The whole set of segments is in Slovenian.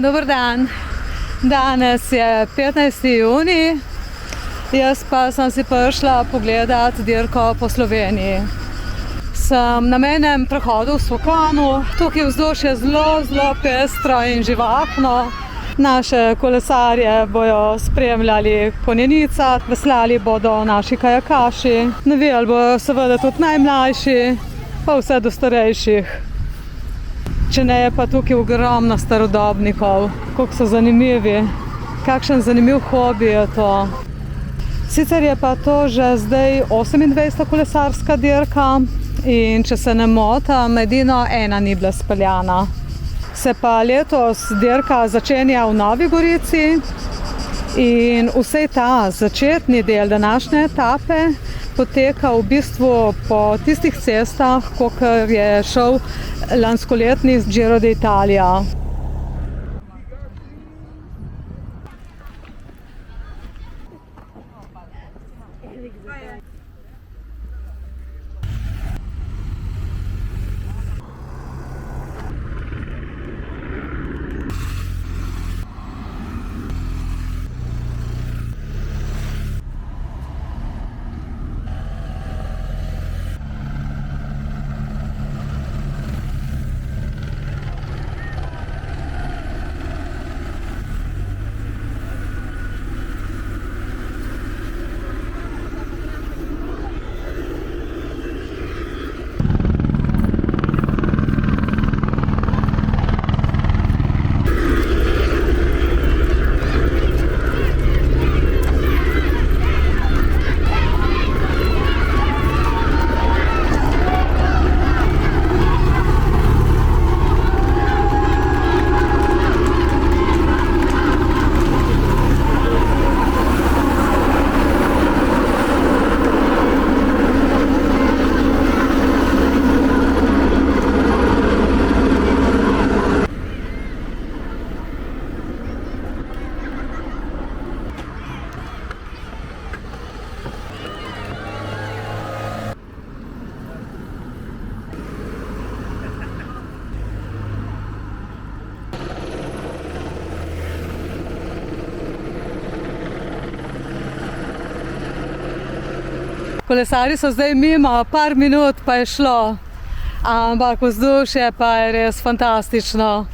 Dober dan. Danes je 15. junij, jaz pa sem si prišla pogledati dirko po Sloveniji. Sem na mejnem prehodu v Svokanu, tukaj vzdušje zelo pestro in živahno. Naše kolesarje bojo spremljali konjenica, veslali bodo naši kajakaši, navijali bojo seveda tudi najmlajši, pa vse do starejših. Če ne je pa tukaj ogromno starodobnikov, koliko so zanimivi, kakšen zanimiv hobi je to. Sicer je pa to že zdaj 28. kolesarska dirka in če se ne motim, edino ena ni bila speljana. Se pa letos dirka začenja v Novi Gorici in vsej ta začetni del današnje etape poteka v bistvu po tistih cestah, kakor je šel lanskoletni Giro d'Italia. Kolesarji so zdaj mimo, par minut pa je šlo, ampak vzdušje pa je res fantastično.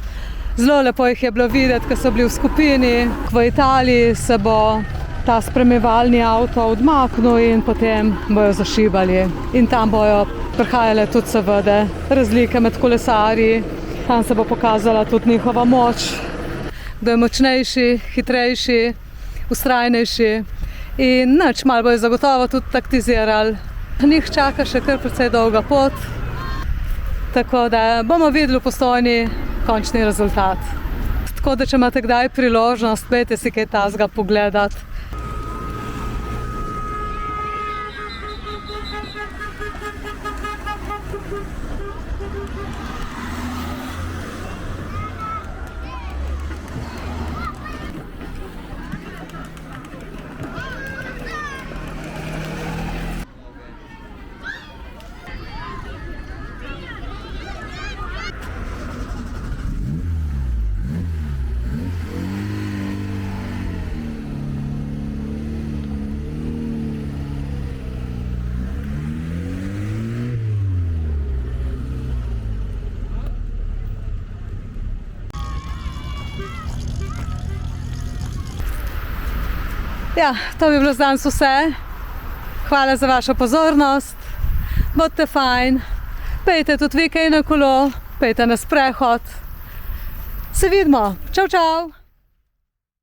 Zelo lepo jih je bilo videti, ko so bili v skupini. V Italiji se bo ta spremljevalni avto odmaknil in potem bojo zašibali. In tam bojo prihajale tudi seveda razlike med kolesarji. Tam se bo pokazala tudi njihova moč, kdo je močnejši, hitrejši, vztrajnejši. In nič, malo bojo zagotovo tudi taktizirali. Njih čaka še kar precej dolga pot, tako da bomo videli v Postojni končni rezultat. Tako da, če imate kdaj priložnost, pejte si kaj takega pogledati. Ja, to bi bilo za danes vse. Hvala za vašo pozornost. Bodite fajn. Pejte tudi vi kaj na kolo, pejte na sprehod. Se vidimo. Čau, čau.